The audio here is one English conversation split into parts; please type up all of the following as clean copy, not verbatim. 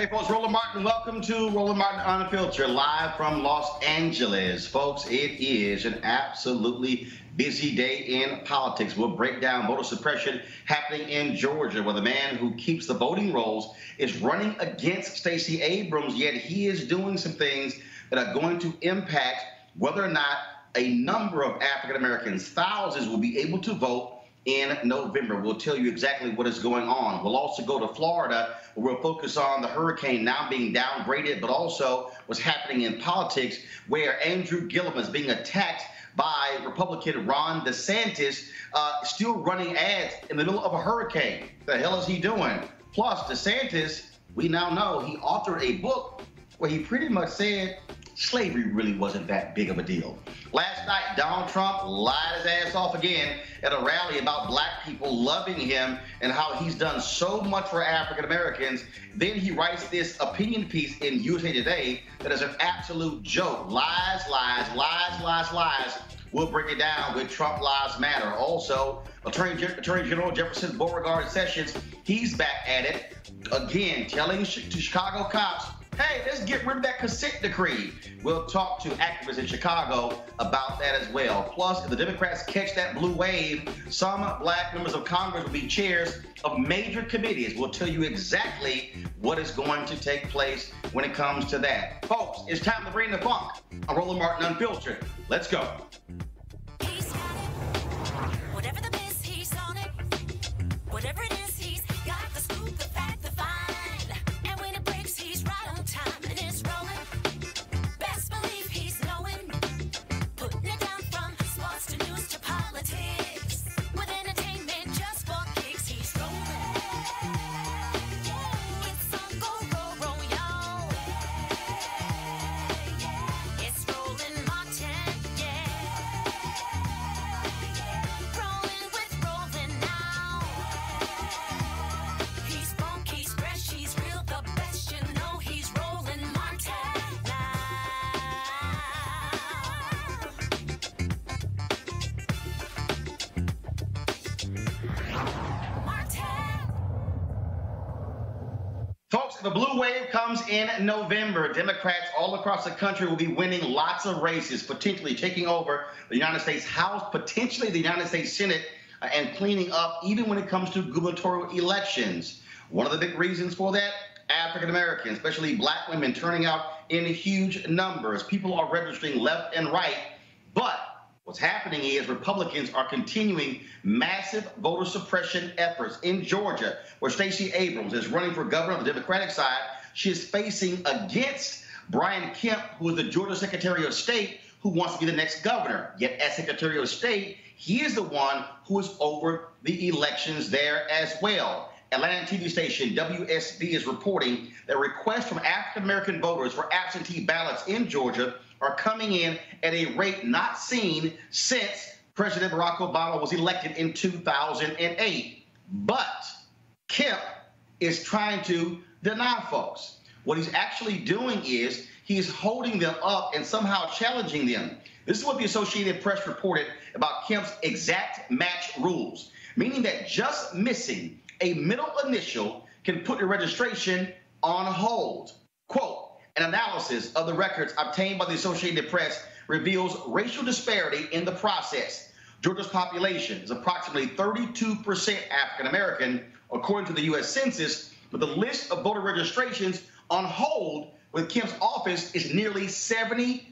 Hey folks, Roland Martin. Welcome to Roland Martin Unfiltered, live from Los Angeles. Folks, it is an absolutely busy day in politics. We'll break down voter suppression happening in Georgia, where the man who keeps the voting rolls is running against Stacey Abrams, yet he is doing some things that are going to impact whether or not a number of African Americans, thousands, will be able to vote in November. We'll tell you exactly what is going on. We'll also go to Florida, where we'll focus on the hurricane now being downgraded, but also what's happening in politics, where Andrew Gillum is being attacked by Republican Ron DeSantis, still running ads in the middle of a hurricane. The hell is he doing? Plus, DeSantis, we now know he authored a book where he pretty much said slavery really wasn't that big of a deal. Last night, Donald Trump lied his ass off again at a rally about black people loving him and how he's done so much for African Americans. Then he writes this opinion piece in USA Today that is an absolute joke. Lies, lies, lies, lies, lies. We'll break it down with Trump Lives Matter. Also, Attorney General Jefferson Beauregard Sessions, he's back at it again, telling Chicago cops, hey, let's get rid of that consent decree. We'll talk to activists in Chicago about that as well. Plus, if the Democrats catch that blue wave, some black members of Congress will be chairs of major committees. We'll tell you exactly what is going to take place when it comes to that. Folks, it's time to bring the funk. I'm Roland Martin Unfiltered. Let's go. He's got it. Whatever the miss, he's on it. Whatever it is, he's got the scoop, the fact, the find. And when it breaks, he's right on time and it's rolling. Best believe he's knowing. Putting it down from sports to news to politics. With entertainment just for kicks, he's rolling. It's on go, y'all. It's Roland Martin, rolling with Roland now. He's funky, he's fresh, he's real, the best, you know he's Roland Martin now. Martin. Folks, the blue wave comes in November. Democrats all across the country will be winning lots of races, potentially taking over the United States House, potentially the United States Senate, and cleaning up even when it comes to gubernatorial elections. One of the big reasons for that, African Americans, especially black women, turning out in huge numbers. People are registering left and right, but what's happening is Republicans are continuing massive voter suppression efforts in Georgia, where Stacey Abrams is running for governor on the Democratic side. She is facing against Brian Kemp, who is the Georgia Secretary of State, who wants to be the next governor. Yet as Secretary of State, he is the one who is over the elections there as well. Atlanta TV station WSB is reporting that requests from African American voters for absentee ballots in Georgia are coming in at a rate not seen since President Barack Obama was elected in 2008. But Kemp is trying to deny folks. What he's actually doing is he's holding them up and somehow challenging them. This is what the Associated Press reported about Kemp's exact match rules, meaning that just missing a middle initial can put the registration on hold. Quote, an analysis of the records obtained by the Associated Press reveals racial disparity in the process. Georgia's population is approximately 32% African American, according to the U.S. Census, but the list of voter registrations on hold with Kemp's office is nearly 70%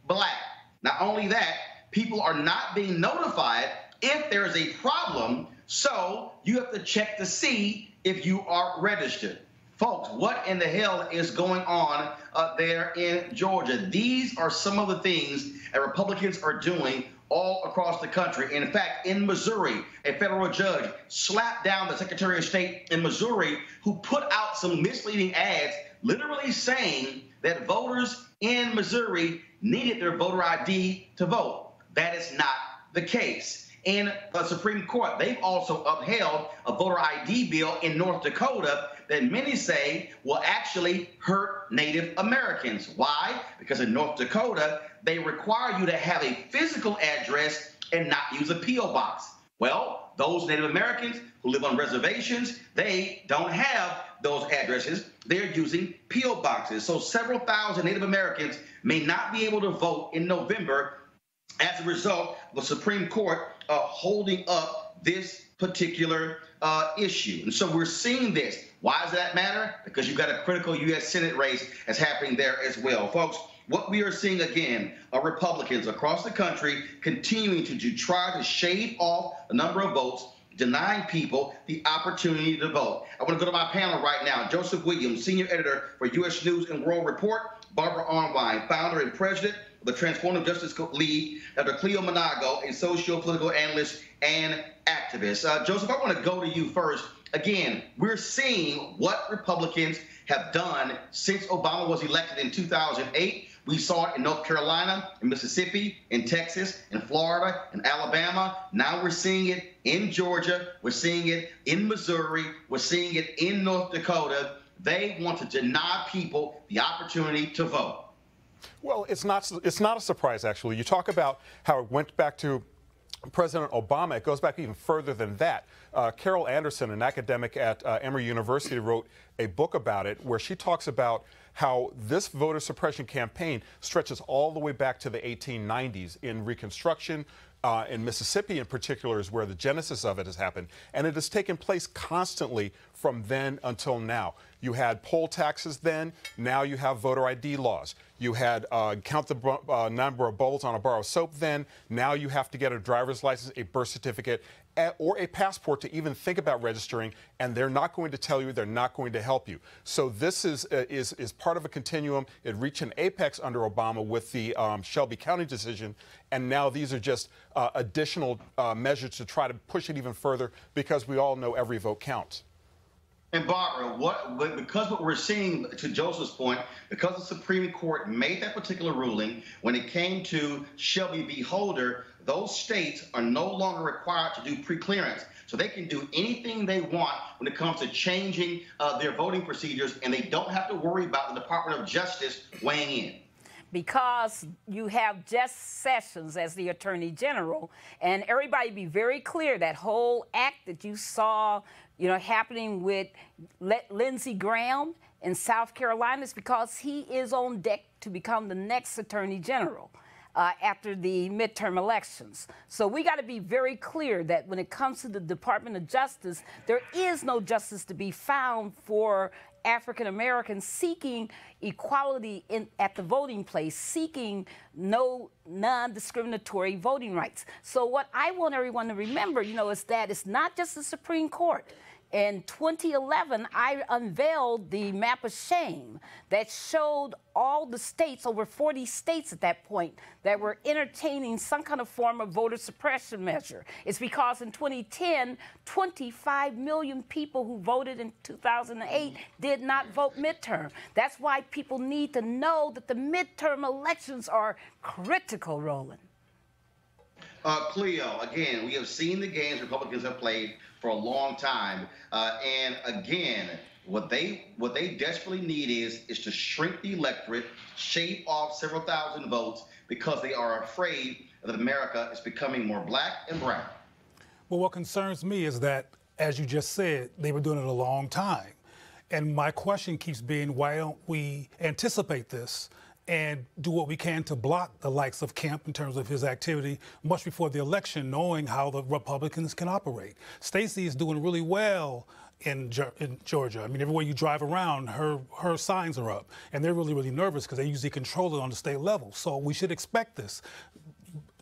black. Not only that, people are not being notified if there is a problem, so you have to check to see if you are registered. Folks, what in the hell is going on there in Georgia? These are some of the things that Republicans are doing all across the country. In fact, in Missouri, a federal judge slapped down the Secretary of State in Missouri who put out some misleading ads literally saying that voters in Missouri needed their voter ID to vote. That is not the case. In the Supreme Court, they've also upheld a voter ID bill in North Dakota that many say will actually hurt Native Americans. Why? Because in North Dakota, they require you to have a physical address and not use a P.O. box. Well, those Native Americans who live on reservations, they don't have those addresses. they're using P.O. boxes. So several thousand Native Americans may not be able to vote in November as a result of the Supreme Court holding up this particular issue. And so we're seeing this. Why does that matter? Because you've got a critical U.S. Senate race that's happening there as well. Folks, what we are seeing again are Republicans across the country continuing to try to shave off the number of votes, denying people the opportunity to vote. I want to go to my panel right now. Joseph Williams, senior editor for U.S. News and World Report. Barbara Arnwine, founder and president of the Transformative Justice League. Dr. Cleo Monago, a socio-political analyst and activist. Joseph, I want to go to you first. Again, we're seeing what Republicans have done since Obama was elected in 2008. We saw it in North Carolina, in Mississippi, in Texas, in Florida, in Alabama. Now we're seeing it in Georgia. We're seeing it in Missouri. We're seeing it in North Dakota. They want to deny people the opportunity to vote. Well, it's not a surprise, actually. You talk about how it went back to President Obama. It goes back even further than that. Carol Anderson, an academic at Emory University, wrote a book about it where she talks about how this voter suppression campaign stretches all the way back to the 1890s in Reconstruction. In Mississippi in particular is where the genesis of it has happened, and it has taken place constantly from then until now. You had poll taxes then, now you have voter ID laws. You had count the number of bowls on a bar of soap then, now you have to get a driver's license, a birth certificate, or a passport to even think about registering, and they're not going to tell you, they're not going to help you. So this is part of a continuum. It reached an apex under Obama with the Shelby County decision, and now these are just additional measures to try to push it even further because we all know every vote counts. And Barbara, because what we're seeing, to Joseph's point, because the Supreme Court made that particular ruling, when it came to Shelby v. Holder, those states are no longer required to do preclearance. So they can do anything they want when it comes to changing their voting procedures, and they don't have to worry about the Department of Justice weighing in. Because you have Jeff Sessions as the Attorney General, and everybody be very clear, that whole act that you saw, happening with Lindsey Graham in South Carolina is because he is on deck to become the next Attorney General after the midterm elections. So we got to be very clear that when it comes to the Department of Justice, there is no justice to be found for African Americans seeking equality at the voting place, seeking no non-discriminatory voting rights. So what I want everyone to remember, is that it's not just the Supreme Court. In 2011, I unveiled the map of shame that showed all the states, over 40 states at that point, that were entertaining some kind of form of voter suppression measure. It's because in 2010, 25 million people who voted in 2008 did not vote midterm. That's why people need to know that the midterm elections are critical, Roland. Cleo, again, we have seen the games Republicans have played for a long time. And again, what they desperately need is to shrink the electorate, shave off several thousand votes because they are afraid that America is becoming more black and brown. Well, what concerns me is that, as you just said, they were doing it a long time. And my question keeps being, why don't we anticipate this and do what we can to block the likes of Kemp in terms of his activity much before the election, knowing how the Republicans can operate? Stacey is doing really well in Georgia. I mean, everywhere you drive around, her signs are up, and they're really, really nervous because they usually control it on the state level. So we should expect this.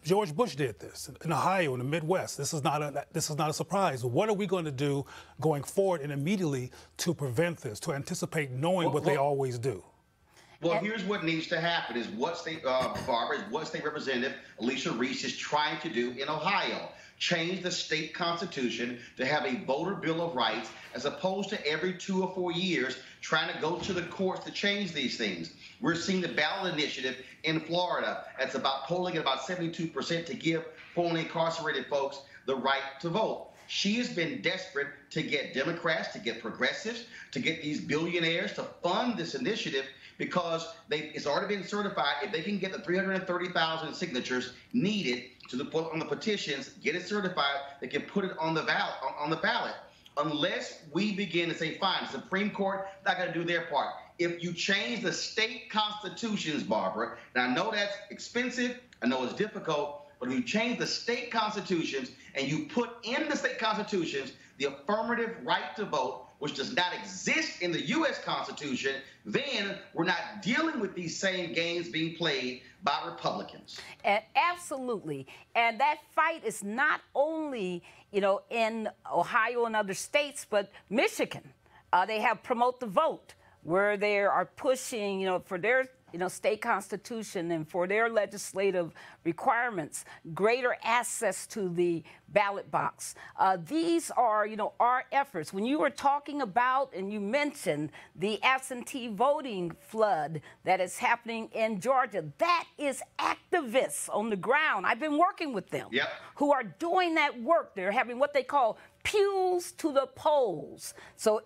George Bush did this in Ohio, in the Midwest. This is not a surprise. What are we going to do going forward and immediately to prevent this, to anticipate knowing what they always do? Well, here's what needs to happen is what State Representative Alicia Reese is trying to do in Ohio. Change the state constitution to have a voter bill of rights as opposed to every 2 or 4 years trying to go to the courts to change these things. We're seeing the ballot initiative in Florida. That's about polling at about 72% to give formerly incarcerated folks the right to vote. She has been desperate to get Democrats, to get progressives, to get these billionaires to fund this initiative because it's already been certified. If they can get the 330,000 signatures needed to put on the petitions, get it certified, they can put it on the ballot. unless we begin to say, fine, the Supreme Court not going to do their part. If you change the state constitutions, Barbara, and I know that's expensive, I know it's difficult, but if you change the state constitutions and you put in the state constitutions the affirmative right to vote, which does not exist in the U.S. Constitution, then we're not dealing with these same games being played by Republicans. And absolutely. And that fight is not only, in Ohio and other states, but Michigan. They have Promote the Vote, where they are pushing, for their state constitution and for their legislative requirements, greater access to the ballot box. These are, our efforts. When you were talking about and you mentioned the absentee voting flood that is happening in Georgia, that is activists on the ground. I've been working with them who are doing that work. They're having what they call pews to the polls. So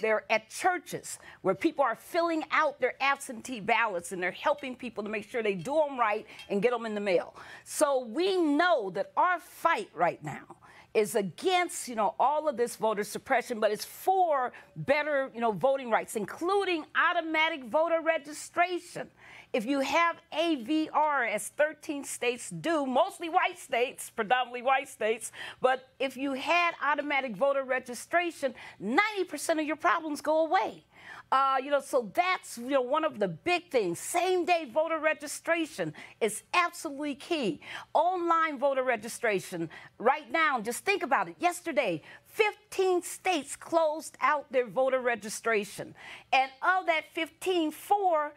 they're at churches where people are filling out their absentee ballots and they're helping people to make sure they do them right and get them in the mail. So we know that our fight right now is against, all of this voter suppression, but it's for better, voting rights, including automatic voter registration. If you have AVR, as 13 states do, mostly white states, predominantly white states, but if you had automatic voter registration, 90% of your problems go away. So that's, one of the big things. Same-day voter registration is absolutely key. Online voter registration, right now, just think about it. Yesterday, 15 states closed out their voter registration. And of that 15, 4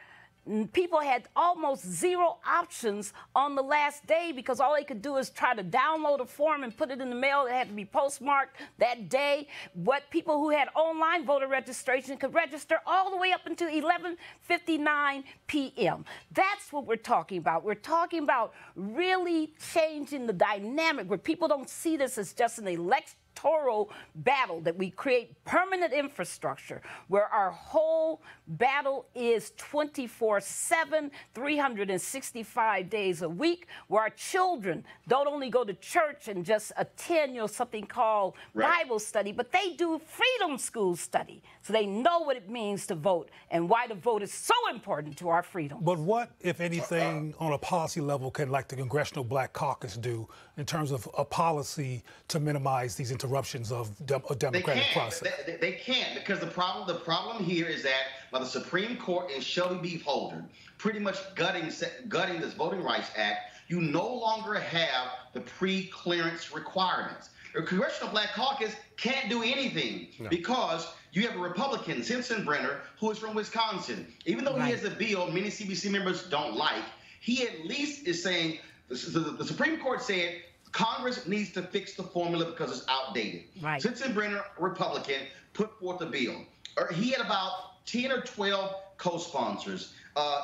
people had almost zero options on the last day because all they could do is try to download a form and put it in the mail. It had to be postmarked that day. What people who had online voter registration could register all the way up until 11:59 p.m. That's what we're talking about. We're talking about really changing the dynamic where people don't see this as just an electoral battle, that we create permanent infrastructure where our whole battle is 24/7, 365 days a week, where our children don't only go to church and just attend, something called Bible study, but they do freedom school study. So they know what it means to vote and why the vote is so important to our freedom. But what, if anything, on a policy level can, like the Congressional Black Caucus, do in terms of a policy to minimize these interruptions of a democratic process? They can't, because the problem here is that by the Supreme Court and Shelby v. Holder pretty much gutting this Voting Rights Act, you no longer have the pre-clearance requirements. The Congressional Black Caucus can't do anything because you have a Republican, Sensenbrenner, who is from Wisconsin. Even though he has a bill many CBC members don't like, he at least is saying, the Supreme Court said Congress needs to fix the formula because it's outdated. Sensenbrenner, Republican, put forth a bill. He had about 10 or 12 co-sponsors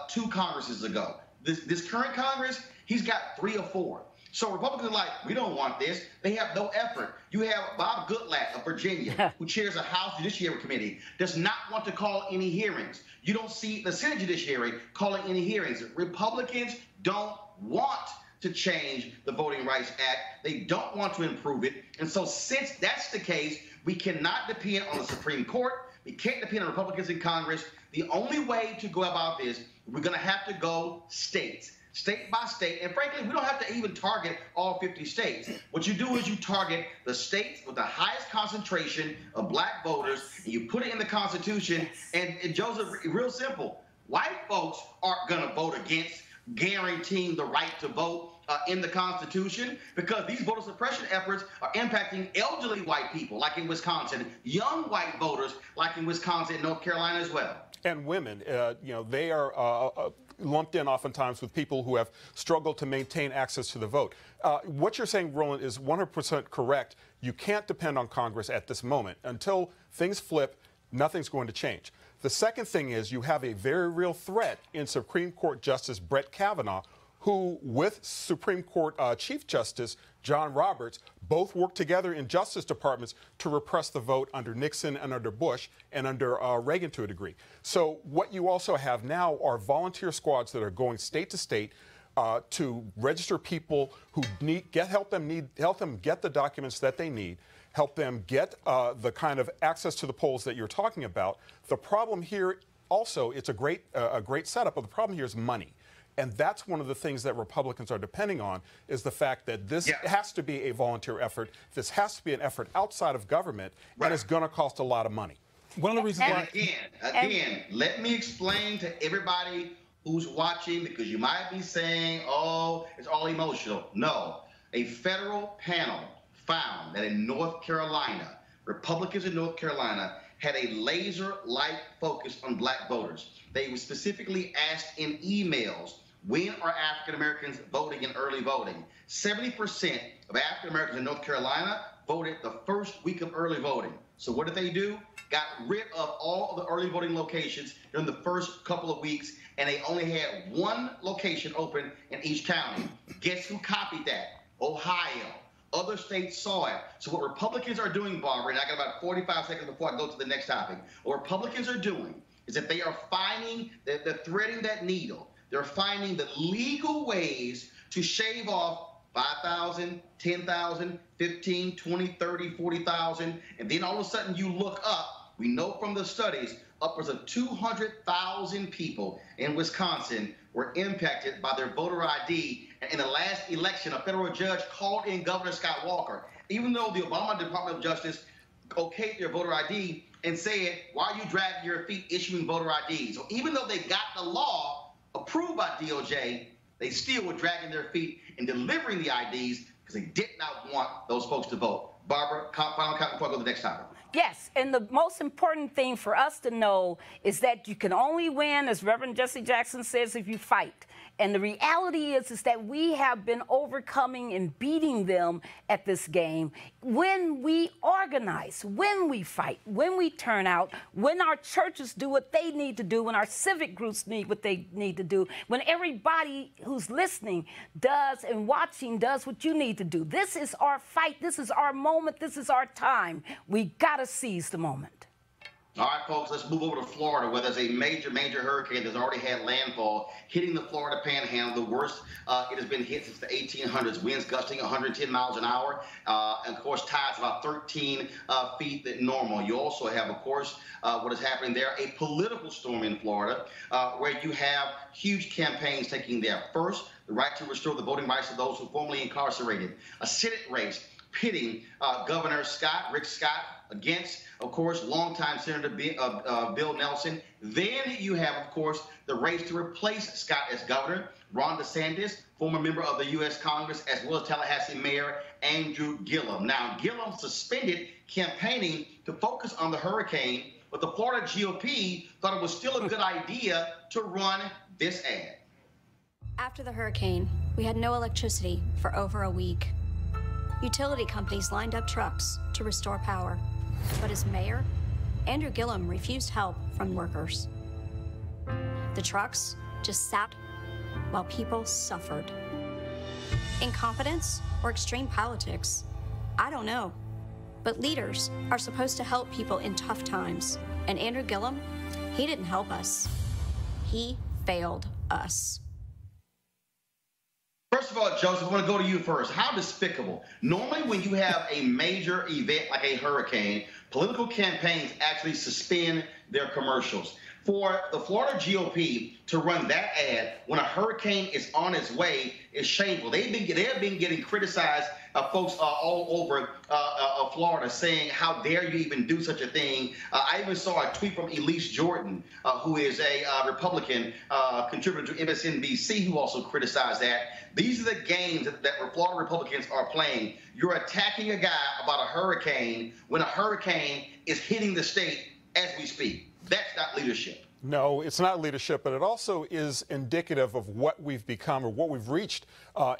2 Congresses ago. This current Congress, he's got 3 or 4. So Republicans are like, we don't want this. They have no effort. You have Bob Goodlatte of Virginia, who chairs a House Judiciary Committee, does not want to call any hearings. You don't see the Senate Judiciary calling any hearings. Republicans don't want to change the Voting Rights Act. They don't want to improve it. And so since that's the case, we cannot depend on the Supreme Court. We can't depend on Republicans in Congress. The only way to go about this, we're going to have to go state by state. And frankly, we don't have to even target all 50 states. What you do is you target the states with the highest concentration of black voters, and you put it in the Constitution. And Joseph, real simple, white folks aren't going to vote against guaranteeing the right to vote in the Constitution, because these voter suppression efforts are impacting elderly white people, like in Wisconsin, young white voters, like in Wisconsin and North Carolina as well. And women, they are lumped in oftentimes with people who have struggled to maintain access to the vote. What you're saying, Roland, is 100% correct. You can't depend on Congress at this moment. Until things flip, nothing's going to change. The second thing is you have a very real threat in Supreme Court Justice Brett Kavanaugh, who, with Supreme Court Chief Justice John Roberts, both worked together in justice departments to repress the vote under Nixon and under Bush and under Reagan to a degree. So what you also have now are volunteer squads that are going state to state, to register people who help them get the documents that they need, help them get the kind of access to the polls that you're talking about. The problem here also, it's a great setup, but the problem here is money. And that's one of the things that Republicans are depending on, is the fact that this has to be a volunteer effort. This has to be an effort outside of government, and it's going to cost a lot of money. One of the reasons why... Again, let me explain to everybody who's watching, because you might be saying, oh, it's all emotional. No. A federal panel found that in North Carolina, Republicans in North Carolina had a laser-like focus on black voters. They were specifically asked in emails, when are African Americans voting in early voting? 70% of African Americans in North Carolina voted the first week of early voting. So what did they do? Got rid of all of the early voting locations during the first couple of weeks, and they only had one location open in each county. Guess who copied that? Ohio. Other states saw it. So what Republicans are doing, Barbara, and I got about 45 seconds before I go to the next topic, what Republicans are doing is that they are finding, they're threading that needle. They're finding the legal ways to shave off 5,000, 10,000, 15, 20, 30, 40,000, and then all of a sudden you look up, we know from the studies, upwards of 200,000 people in Wisconsin were impacted by their voter ID. And in the last election, a federal judge called in Governor Scott Walker, even though the Obama Department of Justice okayed their voter ID and said, why are you dragging your feet issuing voter IDs? So even though they got the law approved by DOJ, they still were dragging their feet in delivering the IDs because they did not want those folks to vote. Barbara, final comment before I go to the next topic. Yes, and the most important thing for us to know is that you can only win, as Reverend Jesse Jackson says, if you fight. And the reality is that we have been overcoming and beating them at this game when we organize, when we fight, when we turn out, when our churches do what they need to do, when our civic groups need what they need to do, when everybody who's listening does and watching does what you need to do. This is our fight. This is our moment. This is our time. We got to seize the moment. All right, folks, let's move over to Florida, where there's a major hurricane that's already had landfall hitting the Florida Panhandle, the worst it has been hit since the 1800s. Winds gusting 110 miles an hour, and of course, tides about 13 feet than normal. You also have, of course, what is happening there, a political storm in Florida, where you have huge campaigns taking there. First, the right to restore the voting rights of those who formerly incarcerated. A Senate race pitting Governor Rick Scott, against, of course, longtime Senator Bill Nelson. Then you have, of course, the race to replace Scott as governor. Ron DeSantis, former member of the U.S. Congress, as well as Tallahassee Mayor Andrew Gillum. Now, Gillum suspended campaigning to focus on the hurricane, but the Florida GOP thought it was still a good idea to run this ad. After the hurricane, we had no electricity for over a week. Utility companies lined up trucks to restore power. But as mayor, Andrew Gillum refused help from workers. The trucks just sat while people suffered. Incompetence or extreme politics? I don't know. But leaders are supposed to help people in tough times. And Andrew Gillum, he didn't help us. He failed us. First of all, Joseph, I want to go to you first. How despicable. Normally, when you have a major event like a hurricane, political campaigns actually suspend their commercials. For the Florida GOP to run that ad when a hurricane is on its way is shameful. They have been getting criticized, folks all over Florida, saying, how dare you even do such a thing. I even saw a tweet from Elise Jordan, who is a Republican contributor to MSNBC, who also criticized that. These are the games that Florida Republicans are playing. You're attacking a guy about a hurricane when a hurricane is hitting the state as we speak. That's not leadership. No, it's not leadership, but it also is indicative of what we've become or what we've reached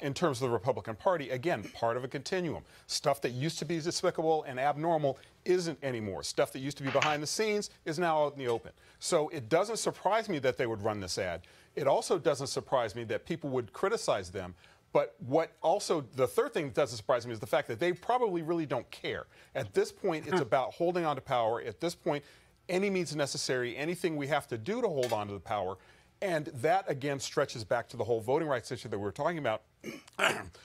in terms of the Republican Party. Again, part of a continuum. Stuff that used to be despicable and abnormal isn't anymore. Stuff that used to be behind the scenes is now out in the open. So it doesn't surprise me that they would run this ad. It also doesn't surprise me that people would criticize them. But what also, the third thing that doesn't surprise me is the fact that they probably really don't care. At this point, it's about holding on to power. At this point, any means necessary, anything we have to do to hold on to the power, And that, again, stretches back to the whole voting rights issue that we were talking about,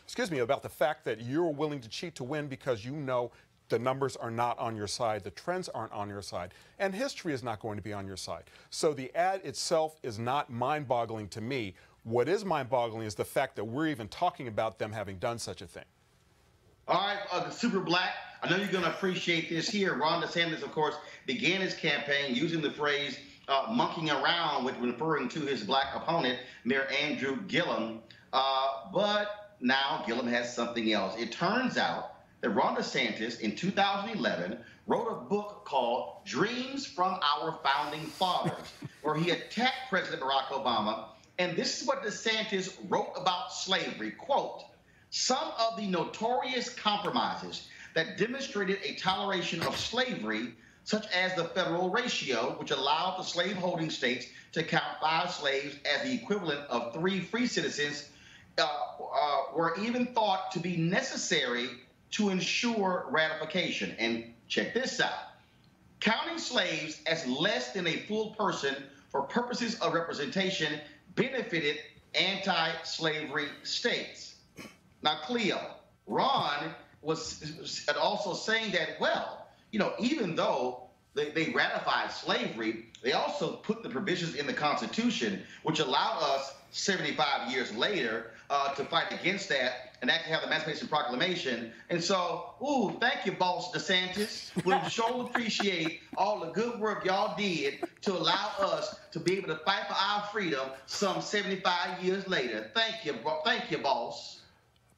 excuse me, about the fact that you're willing to cheat to win because you know the numbers are not on your side, the trends aren't on your side, and history is not going to be on your side. So the ad itself is not mind-boggling to me. What is mind-boggling is the fact that we're even talking about them having done such a thing. All right, the Super Black, I know you're going to appreciate this here. Ron DeSantis, of course, began his campaign using the phrase monkeying around with referring to his black opponent, Mayor Andrew Gillum. But now Gillum has something else. It turns out that Ron DeSantis, in 2011, wrote a book called Dreams from Our Founding Fathers, where he attacked President Barack Obama. And this is what DeSantis wrote about slavery. Quote, some of the notorious compromises that demonstrated a toleration of slavery, such as the federal ratio, which allowed the slave-holding states to count 5 slaves as the equivalent of 3 free citizens, were even thought to be necessary to ensure ratification. And check this out. Counting slaves as less than a full person for purposes of representation benefited anti-slavery states. Now, Cleo, Ron was also saying that, well, you know, even though they ratified slavery, they also put the provisions in the Constitution, which allowed us 75 years later to fight against that and actually have the Emancipation Proclamation. And so, ooh, thank you, Boss DeSantis. We sure appreciate all the good work y'all did to allow us to be able to fight for our freedom some 75 years later. Thank you, boss.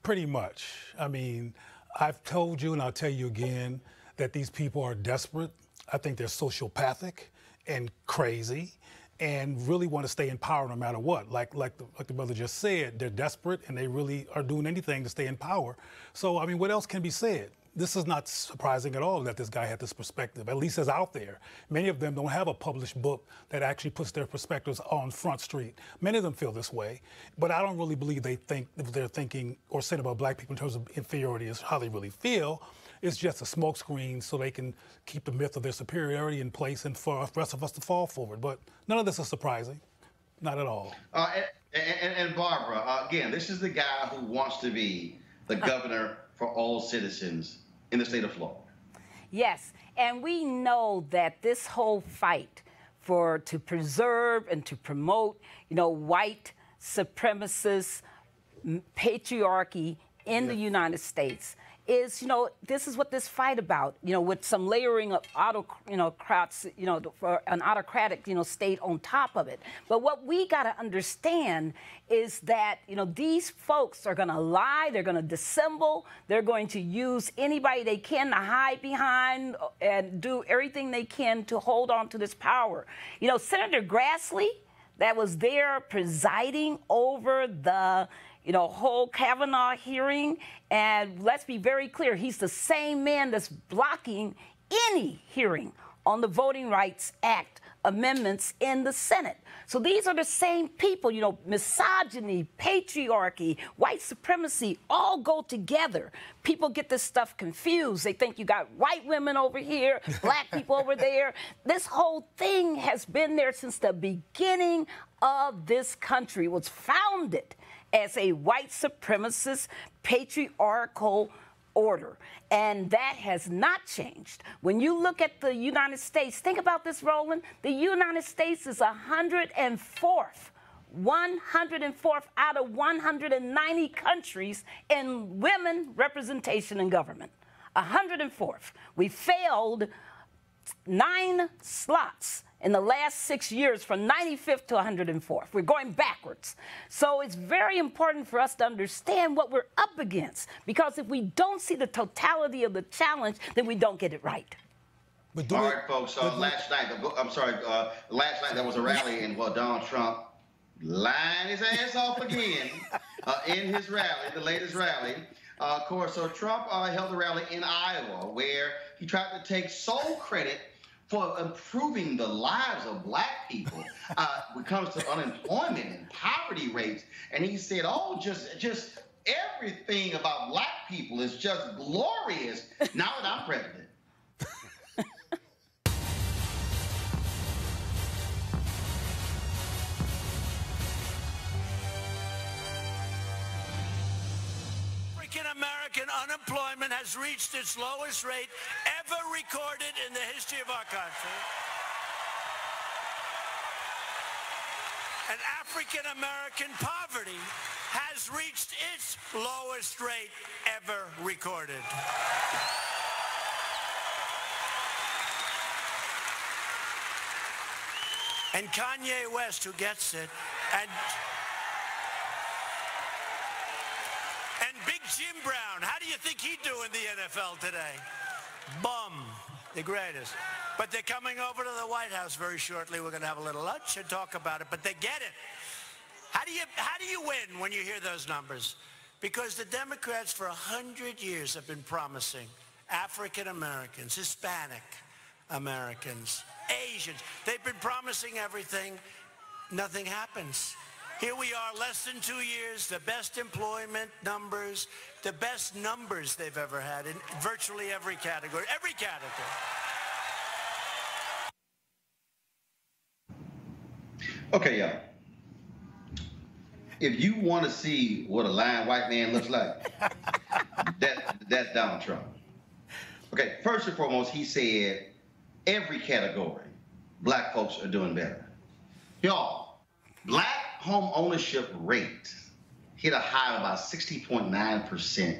Pretty much. I mean, I've told you and I'll tell you again that these people are desperate. I think they're sociopathic and crazy and really want to stay in power no matter what. Like the brother just said, they're desperate and they really are doing anything to stay in power. So, I mean, what else can be said? This is not surprising at all that this guy had this perspective, at least as out there. Many of them don't have a published book that actually puts their perspectives on Front Street. Many of them feel this way, but I don't really believe they're thinking or saying about black people in terms of inferiority is how they really feel. It's just a smokescreen so they can keep the myth of their superiority in place and for the rest of us to fall forward. But none of this is surprising, not at all. And Barbara, again, this is the guy who wants to be the governor for all citizens in the state of Florida. Yes, and we know that this whole fight to preserve and to promote, you know, white supremacist patriarchy in the United States is, you know, this is what this fight about, you know, with some layering of autocrats, you know, for an autocratic, you know, state on top of it. But what we got to understand is that, you know, these folks are going to lie, they're going to dissemble, they're going to use anybody they can to hide behind and do everything they can to hold on to this power. You know, Senator Grassley, that was there presiding over the whole Kavanaugh hearing. And let's be very clear, he's the same man that's blocking any hearing on the Voting Rights Act amendments in the Senate. So these are the same people, you know, misogyny, patriarchy, white supremacy, all go together. People get this stuff confused. They think you got white women over here, black people over there. This whole thing has been there since the beginning of this country. It was founded as a white supremacist patriarchal order. And that has not changed. When you look at the United States, think about this, Roland. The United States is 104th out of 190 countries in women representation in government. 104th. We failed 9 slots in the last 6 years from 95th to 104th. We're going backwards. So it's very important for us to understand what we're up against, because if we don't see the totality of the challenge, then we don't get it right. All right, folks, last night there was a rally, and Donald Trump lined his ass off again in his rally, the latest rally. Of course, so Trump held a rally in Iowa where he tried to take sole credit for improving the lives of black people when it comes to unemployment and poverty rates. And he said, oh, just everything about black people is just glorious now that I'm president. African-American unemployment has reached its lowest rate ever recorded in the history of our country. And African-American poverty has reached its lowest rate ever recorded. And Kanye West, who gets it, and Big Jim Brown, how do you think he'd do in the NFL today? Bum, the greatest. But they're coming over to the White House very shortly. We're going to have a little lunch and talk about it, but they get it. How do you win when you hear those numbers? Because the Democrats for 100 years have been promising African Americans, Hispanic Americans, Asians. They've been promising everything. Nothing happens. Here we are, less than 2 years, the best employment numbers, the best numbers they've ever had in virtually every category, every category. Okay, y'all. If you want to see what a lying white man looks like, that's Donald Trump. Okay, first and foremost, he said every category, black folks are doing better. Y'all, black home ownership rate hit a high of about 60.9%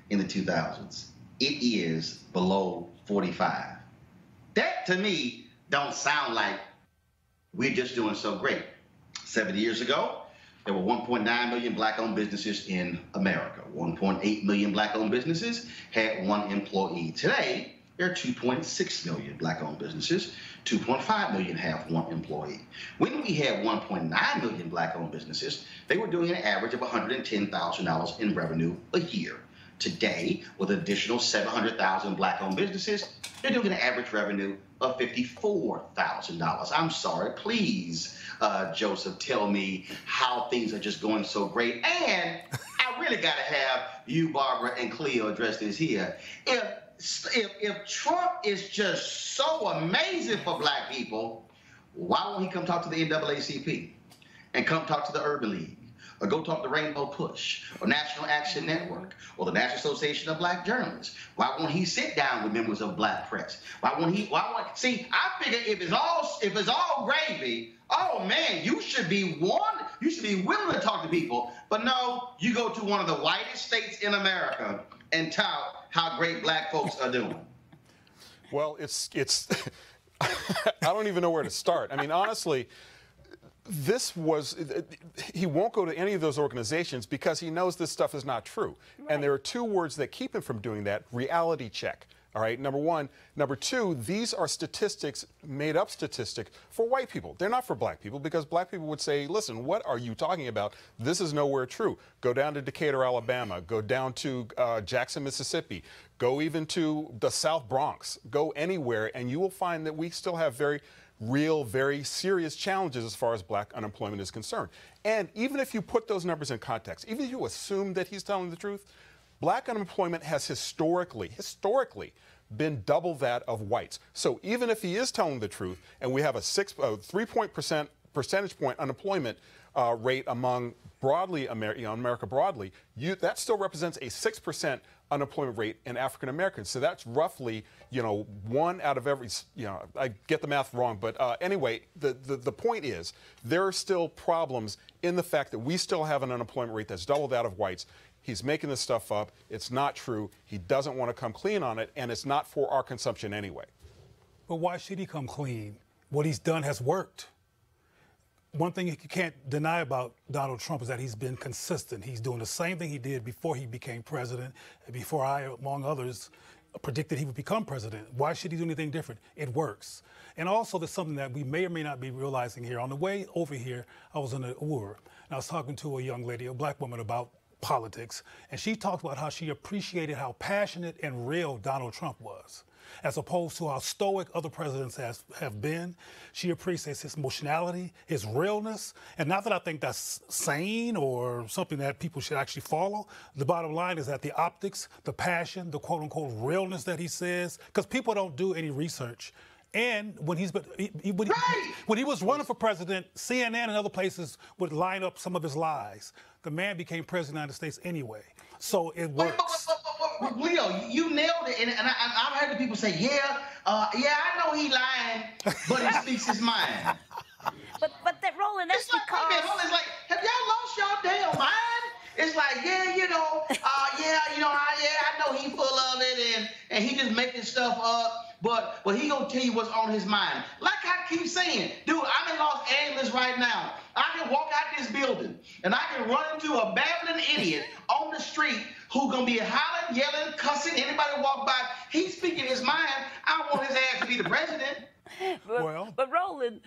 in the 2000s. It is below 45. That, to me, don't sound like we're just doing so great. 70 years ago, there were 1.9 million black-owned businesses in America. 1.8 million black-owned businesses had one employee. Today, there are 2.6 million black-owned businesses. 2.5 million have one employee. When we had 1.9 million black-owned businesses, they were doing an average of $110,000 in revenue a year. Today, with an additional 700,000 black-owned businesses, they're doing an average revenue of $54,000. I'm sorry, please, Joseph, tell me how things are just going so great. And I really got to have you, Barbara, and Cleo address this here. If Trump is just so amazing for black people, why won't he come talk to the NAACP and come talk to the Urban League? Or go talk to Rainbow Push, or National Action Network, or the National Association of Black Journalists? Why won't he sit down with members of Black Press? See, I figure if it's all gravy, oh man, you should be willing to talk to people. But no, you go to one of the whitest states in America and tout how great black folks are doing. Well, it's I don't even know where to start. I mean, honestly, he won't go to any of those organizations because he knows this stuff is not true. Right. And there are two words that keep him from doing that: reality check. All right, number one. Number two, these are statistics, made up statistics for white people. They're not for black people, because black people would say, listen, what are you talking about? This is nowhere true. Go down to Decatur, Alabama. Go down to Jackson, Mississippi. Go even to the South Bronx. Go anywhere, and you will find that we still have very real, very serious challenges as far as black unemployment is concerned. And even if you put those numbers in context, even if you assume that he's telling the truth, black unemployment has historically been double that of whites. So even if he is telling the truth, and we have a 3 percentage point unemployment rate among broadly America broadly, that still represents a 6% unemployment rate in African Americans. So that's roughly, one out of every, I get the math wrong, but anyway, the point is there are still problems in the fact that we still have an unemployment rate that's double that of whites. He's making this stuff up. It's not true. He doesn't want to come clean on it, and it's not for our consumption anyway. But why should he come clean? What he's done has worked. One thing you can't deny about Donald Trump is that he's been consistent. He's doing the same thing he did before he became president, and before I, among others, predicted he would become president. Why should he do anything different? It works. And also, there's something that we may or may not be realizing here. On the way over here, I was in an Uber, and I was talking to a young lady, a black woman, about politics, and she talked about how she appreciated how passionate and real Donald Trump was, as opposed to how stoic other presidents have been. She appreciates his emotionality, his realness, and not that I think that's sane or something that people should actually follow. The bottom line is that the optics, the passion, the quote-unquote realness that he says, because people don't do any research. And when he was running for president, CNN and other places would line up some of his lies. the man became president of the United States anyway. So it works. But Leo, you nailed it. And I've heard the people say, yeah, I know he lying, but he speaks his mind. But that, Roland, that's It's like, because... wait a minute, it's like, have y'all lost y'all damn mind? It's like, I know he full of it and he just making stuff up, but he gonna tell you what's on his mind. Like I keep saying, dude, I'm in Los Angeles right now. I can walk out this building and I can run into a babbling idiot on the street who gonna be hollering, yelling, cussing, anybody walk by. He's speaking his mind. I don't want his ass to be the president. But Roland,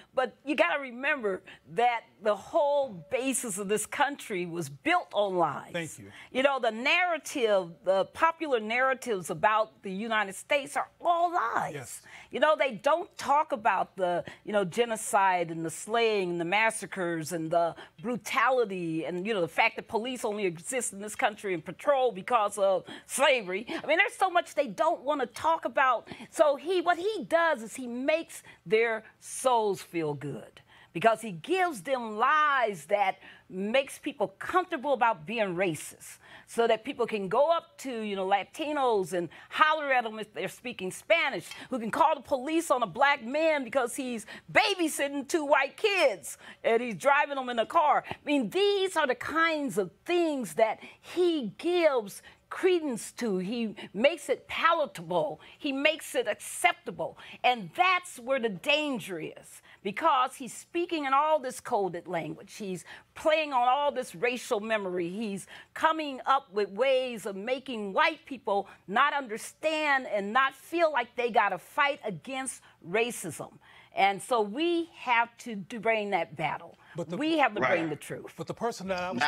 you got to remember that the whole basis of this country was built on lies. Thank you. You know, the narrative, the popular narratives about the United States are all lies. Yes. You know, they don't talk about the, genocide and the slaying and the massacres and the brutality and, the fact that police only exist in this country and patrol because of slavery. I mean, there's so much they don't want to talk about. So what he does is he makes their souls feel good because he gives them lies that makes people comfortable about being racist so that people can go up to, Latinos and holler at them if they're speaking Spanish, who can call the police on a black man because he's babysitting 2 white kids and he's driving them in a car. I mean, these are the kinds of things that he gives credence to. He makes it palatable. He makes it acceptable. And that's where the danger is, because he's speaking in all this coded language. He's playing on all this racial memory. He's coming up with ways of making white people not understand and not feel like they got to fight against racism. And so we have to bring that battle. We have to bring the truth. But the person that I was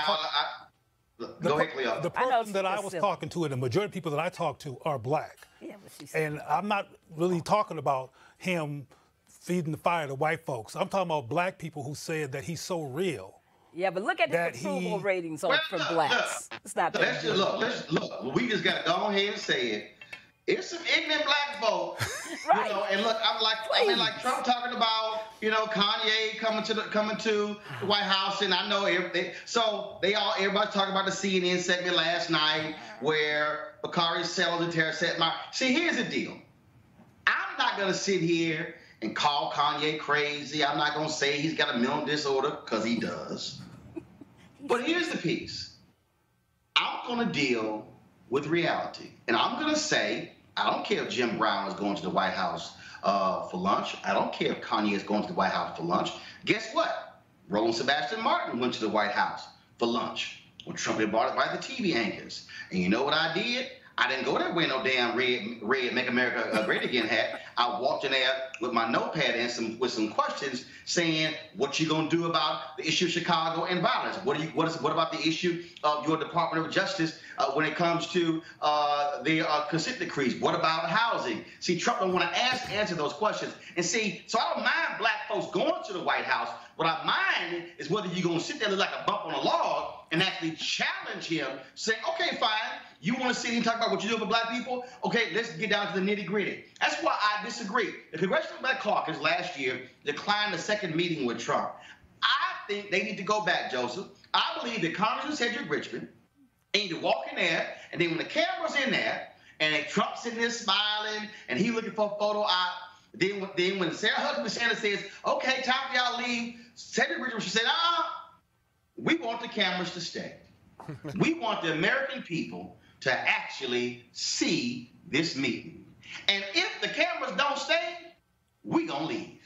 Go ahead, Cleo. The person that I was talking to, and the majority of people that I talk to are black. Yeah, but she said. And I'm not really talking about him feeding the fire to white folks. I'm talking about black people who said that he's so real. Yeah, but look at the approval ratings from blacks. It's not that good. Look, we just got to go ahead and say it. It's some ignorant black folk, right. And look, like Trump talking about, Kanye coming to the White House, and I know everybody's talking about the CNN segment last night where Bakari sells and Terra said, see, here's the deal. I'm not gonna sit here and call Kanye crazy. I'm not gonna say he's got a mental disorder, because he does. But here's the piece. I'm gonna deal with reality, and I'm gonna say, I don't care if Jim Brown is going to the White House for lunch. I don't care if Kanye is going to the White House for lunch. Guess what? Roland Sebastian Martin went to the White House for lunch when Trump had bought it by the TV anchors. And you know what I did? I didn't go there wearing no damn red Make America Great Again hat. I walked in there with my notepad and with some questions saying, what you gonna do about the issue of Chicago and violence? What about the issue of your Department of Justice when it comes to the consent decrees? What about housing? See, Trump don't want to answer those questions. And see, so I don't mind black folks going to the White House. What I mind is whether you're gonna sit there look like a bump on a log and actually challenge him, saying, okay, fine. You want to sit here and talk about what you do for black people? Okay, let's get down to the nitty-gritty. That's why I disagree. The Congressional Black Caucus last year declined the second meeting with Trump. I think they need to go back, Joseph. I believe that Congressman Cedric Richmond need to walk in there, and then when the camera's in there, and Trump's sitting there smiling, and he looking for a photo op, then when Sarah Huckabee Sanders says, okay, time for y'all to leave, Cedric Richmond should say, we want the cameras to stay. We want the American people to actually see this meeting. And if the cameras don't stay, we gonna leave.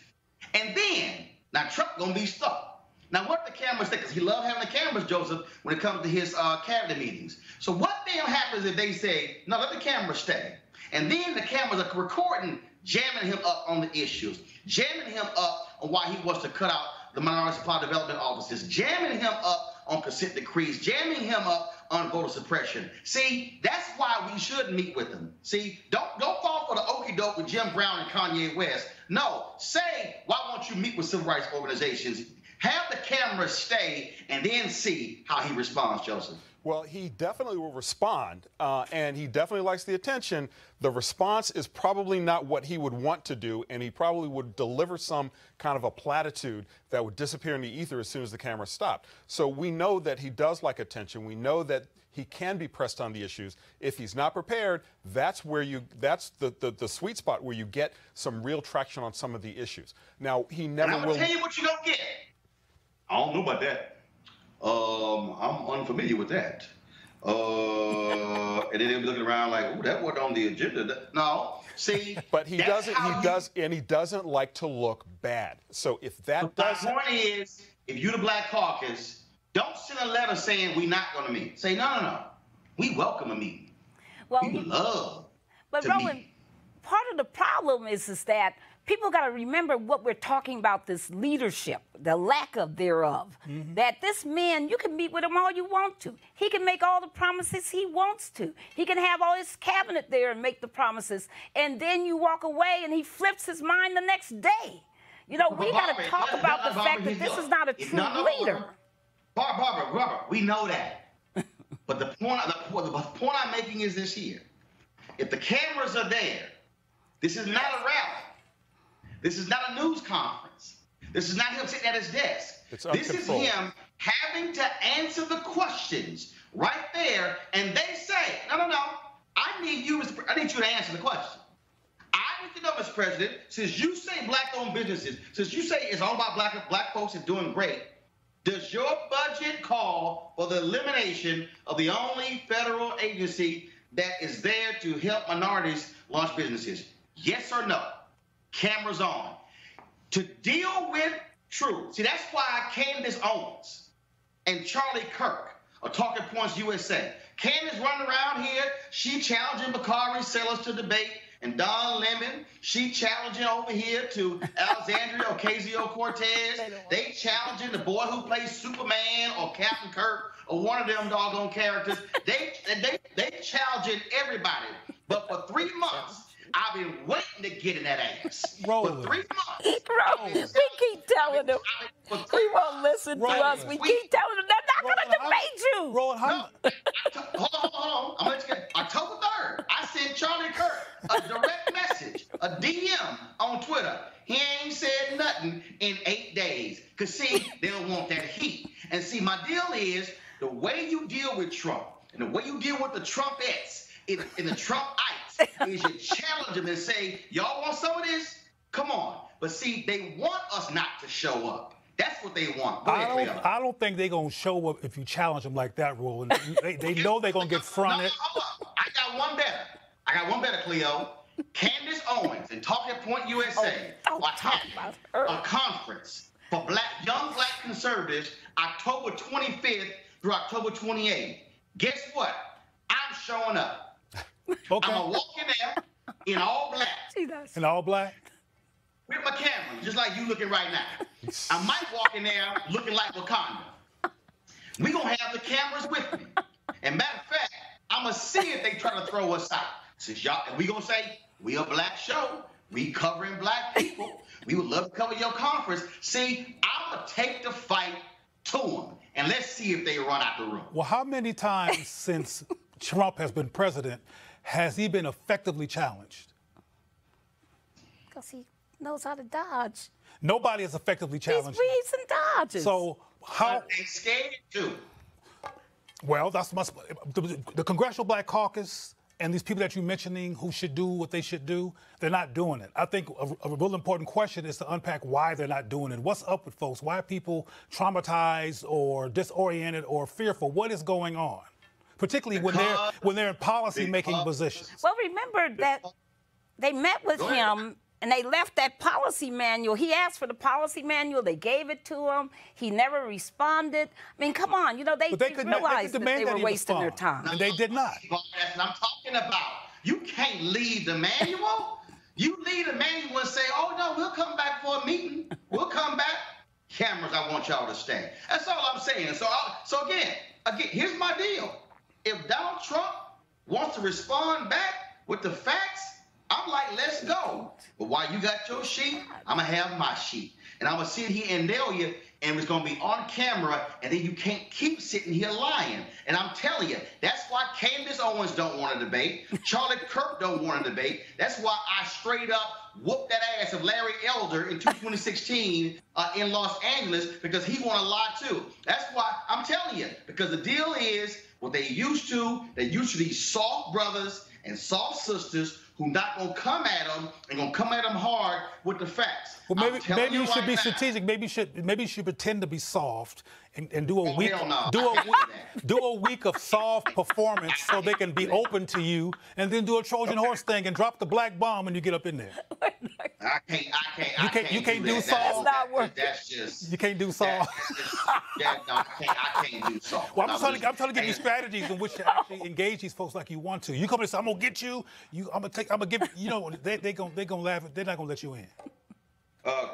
And then, now Trump gonna be stuck. Now what if the cameras stay? Because he loves having the cameras, Joseph, when it comes to his cabinet meetings. So what then happens if they say, no, let the cameras stay? And then the cameras are recording, jamming him up on the issues, jamming him up on why he wants to cut out the minority supply development offices, jamming him up on consent decrees, jamming him up on voter suppression. See, that's why we should meet with them. See, don't fall for the okie doke with Jim Brown and Kanye West. No, say, why won't you meet with civil rights organizations? Have the camera stay and then see how he responds, Joseph. Well, he definitely will respond, and he definitely likes the attention. The response is probably not what he would want to do, and he probably would deliver some kind of a platitude that would disappear in the ether as soon as the camera stopped. So we know that he does like attention. We know that he can be pressed on the issues. If he's not prepared, that's the sweet spot where you get some real traction on some of the issues. Now, he never will. I'm going to tell you what you're going to get. I don't know about that. I'm unfamiliar with that. And then they'll be looking around like, oh, that wasn't on the agenda. No, see. But he doesn't like to look bad. So if that doesn't. My point is, if you're the Black Caucus, don't send a letter saying we're not going to meet. Say, no. We welcome a meeting. Well, we would love but to Roland, meet. part of the problem is that people got to remember what we're talking about, this leadership, the lack of thereof. That this man, you can meet with him all you want to. He can make all the promises he wants to. He can have all his cabinet there and make the promises. And then you walk away and he flips his mind the next day. You know, we got to talk about the fact that this is not a true leader. Barbara, we know that. But the point I'm making is this here. If the cameras are there, this is not a rally. This is not a news conference. This is not him sitting at his desk. This is him having to answer the questions right there. And they say, no. I need you to answer the question. I need to know, Mr. President, since you say black-owned businesses, since you say it's all about black folks and doing great, does your budget call for the elimination of the only federal agency that is there to help minorities launch businesses? Yes or no? Cameras on. To deal with truth. See, that's why Candace Owens and Charlie Kirk are Talking Points USA. Candace running around here, she challenging Bakari Sellers to debate, and Don Lemon, she challenging over here to Alexandria Ocasio-Cortez. They challenging the boy who plays Superman or Captain Kirk or one of them doggone characters. They challenging everybody. But for 3 months, I've been waiting to get in that ass. Roland. For 3 months. Roland, we keep telling them. He won't listen to us. We keep telling them they're not going to debate you. Roland, Hold on. I'm going to get October 3rd. I sent Charlie Kirk a direct message, a DM on Twitter. He ain't said nothing in 8 days. Because, see, they don't want that heat. And, see, my deal is the way you deal with Trump and the way you deal with the Trumpettes in the Trumpites is you challenge them and say, y'all want some of this? Come on. But, see, they want us not to show up. That's what they want. I don't think they're going to show up if you challenge them like that, Roland. They know they're going to get fronted. No, I got one better, Cleo. Candace Owens and Talking Point USA are having a conference for young black conservatives October 25th through October 28th. Guess what? I'm showing up. Okay. I'm going to walk in there in all black. In all black? With my camera, just like you looking right now. I might walk in there looking like Wakanda. We're going to have the cameras with me. And matter of fact, I'm going to see if they try to throw us out. Since y'all, we going to say, we a black show. We covering black people. We would love to cover your conference. See, I'm going to take the fight to them. And let's see if they run out the room. Well, how many times since Trump has been president has he been effectively challenged? Because he knows how to dodge. Nobody has effectively challenged. He weaves and dodges. So how? They scared too. Well, that's the Congressional Black Caucus and these people that you're mentioning who should do what they should do, they're not doing it. I think a real important question is to unpack why they're not doing it. What's up with folks? Why are people traumatized or disoriented or fearful? What is going on? Particularly when they're in policy-making positions. Well, remember that they met with him and they left that policy manual. He asked for the policy manual. They gave it to him. He never responded. I mean, come on. You know, they realized that they were wasting their time. And they did not. That's what I'm talking about. You can't leave the manual. You leave the manual and say, oh, no, we'll come back for a meeting. We'll come back. Cameras, I want y'all to stay. That's all I'm saying. So again, here's my deal. If Donald Trump wants to respond back with the facts, I'm I'm like, let's go. But while you got your sheet, I'm going to have my sheet. And I'm going to sit here and nail you, and it's going to be on camera, and then you can't keep sitting here lying. And I'm telling you, that's why Candace Owens don't want to debate. Charlie Kirk don't want to debate. That's why I straight up whooped that ass of Larry Elder in 2016 in Los Angeles, because he want to lie too. That's why I'm telling you, because the deal is what they used to these soft brothers and soft sisters who not gonna come at them and gonna come at them hard with the facts. Well, maybe you should be strategic. Maybe you should pretend to be soft and do a week do a week of soft performance so they can be open to you, and then do a Trojan horse thing and drop the black bomb when you get up in there. I can't. You can't do soft. That's just. You can't do soft. I can't do soft. Well, I'm trying to give you strategies in which to actually engage these folks like you want to. You come and say, "I'm gonna get you. I'm gonna give you." You know, they gonna laugh. They're not gonna let you in.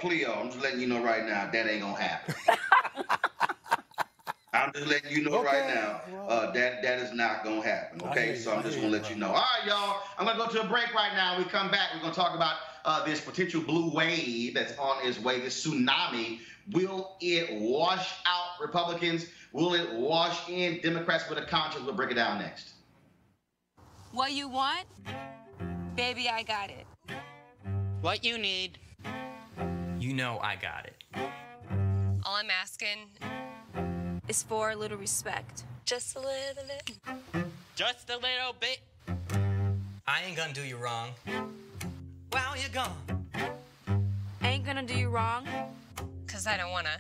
Cleo, I'm just letting you know right now that ain't gonna happen. I'm just letting you know right now that is not gonna happen. Okay, so I'm just gonna let you know. All right, y'all. I'm gonna go to a break right now. We come back. We're gonna talk about this potential blue wave that's on its way. This tsunami. Will it wash out Republicans? Will it wash in Democrats with a conscience? We'll break it down next. What you want? Baby, I got it. What you need? You know I got it. All I'm asking is for a little respect. Just a little bit. Just a little bit. I ain't gonna do you wrong. While you're gone. I ain't gonna do you wrong, 'cause I don't wanna.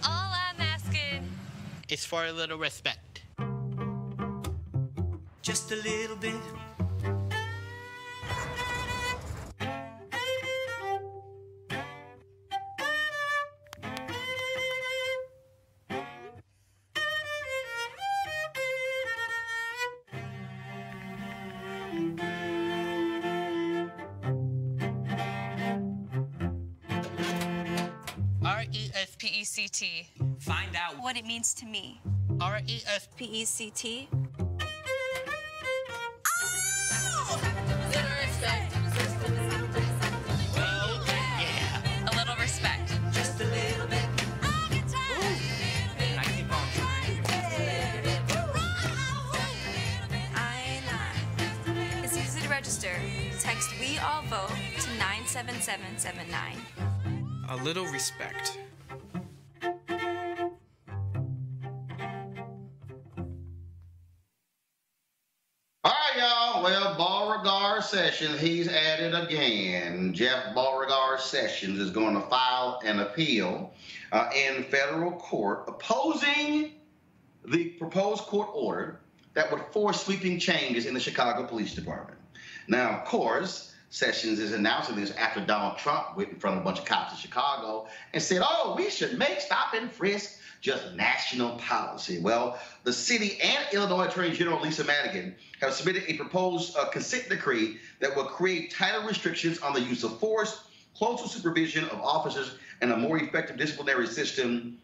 All I'm asking is for a little respect. Just a little bit. R-E-S-P-E-C-T. Find out What it means to me. R-E-S-P-E-C-T. P-E-C-T. Little respect. Oh, yeah. A little respect. Just a little bit. And I keep on trying. I ain't lying. It's easy to register. Text "We All Vote" to 97779. A little respect. All right, y'all. Well, Beauregard Sessions, he's at it again. Jeff Beauregard Sessions is going to file an appeal in federal court opposing the proposed court order that would force sweeping changes in the Chicago Police Department. Now, of course, Sessions is announcing this after Donald Trump went in front of a bunch of cops in Chicago and said, oh, we should make stop and frisk just national policy. Well, the city and Illinois Attorney General Lisa Madigan have submitted a proposed consent decree that will create tighter restrictions on the use of force, closer supervision of officers, and a more effective disciplinary system.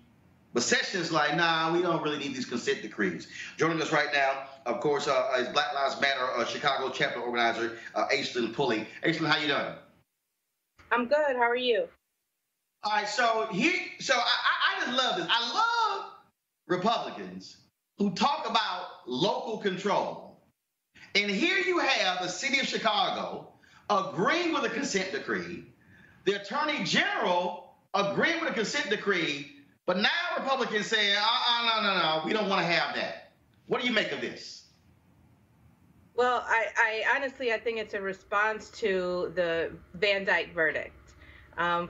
But Sessions is like, nah, we don't really need these consent decrees. Joining us right now, of course, is Black Lives Matter Chicago chapter organizer, Aislinn Pulley. Aislinn, how you doing? I'm good. How are you? All right, so I just love this. I love Republicans who talk about local control. And here you have the city of Chicago agreeing with a consent decree, the attorney general agreeing with a consent decree, but now Republicans saying, no, we don't want to have that. What do you make of this? Well, I honestly think it's a response to the Van Dyke verdict.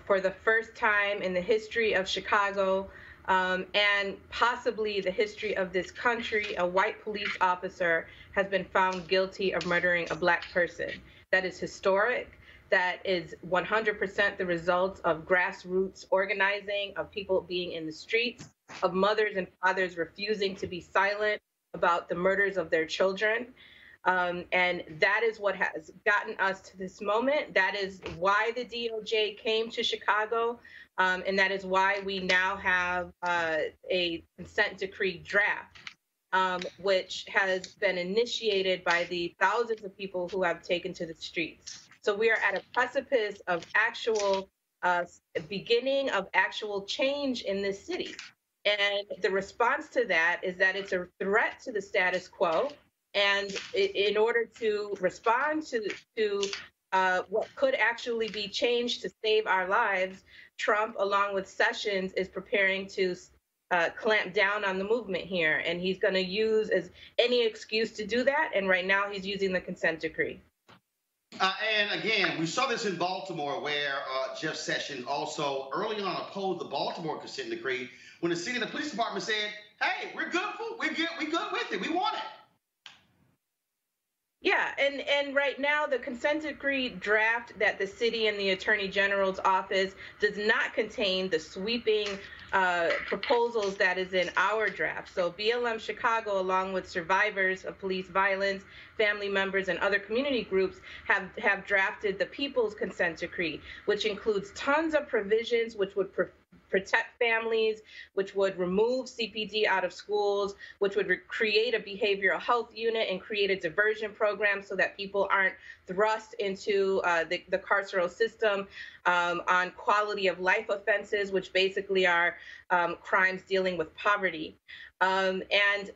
For the first time in the history of Chicago and possibly the history of this country, a white police officer has been found guilty of murdering a black person. That is historic. That is 100% the result of grassroots organizing, of people being in the streets, of mothers and fathers refusing to be silent about the murders of their children. And that is what has gotten us to this moment. That is why the DOJ came to Chicago. And that is why we now have a consent decree draft. which has been initiated by the thousands of people who have taken to the streets. So we are at a precipice of actual beginning of actual change in this city. And the response to that is that it's a threat to the status quo. And in order to respond to what could actually be changed to save our lives, Trump, along with Sessions, is preparing to clamp down on the movement here. And he's going to use any excuse to do that. And right now he's using the consent decree. And again, we saw this in Baltimore, where Jeff Sessions also early on opposed the Baltimore consent decree when the city and the police department said, "Hey, we're good with it. We want it." Yeah, and right now the consent decree draft that the city and the Attorney General's office does not contain the sweeping proposals that is in our draft. So BLM Chicago, along with survivors of police violence, family members, and other community groups have drafted the People's Consent Decree, which includes tons of provisions which would protect families, which would remove CPD out of schools, which would create a behavioral health unit and create a diversion program so that people aren't thrust into the carceral system on quality of life offenses, which basically are crimes dealing with poverty. And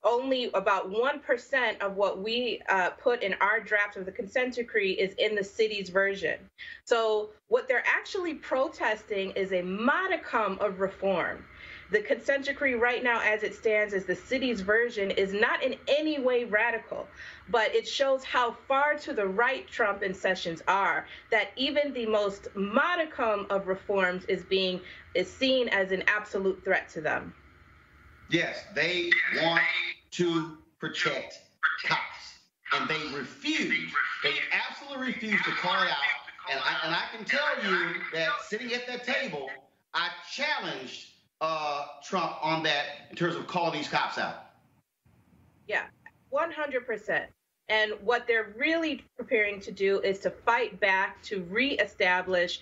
only about 1% of what we put in our draft of the consent decree is in the city's version. So what they're actually protesting is a modicum of reform. The consent decree right now, as it stands, as the city's version, is not in any way radical, but it shows how far to the right Trump and Sessions are, that even the most modicum of reforms is seen as an absolute threat to them. Yes, they want to protect cops, and they refuse. They absolutely refuse to call it out. And I can tell you that sitting at that table, I challenged Trump on that in terms of calling these cops out. Yeah, 100%. And what they're really preparing to do is to fight back to reestablish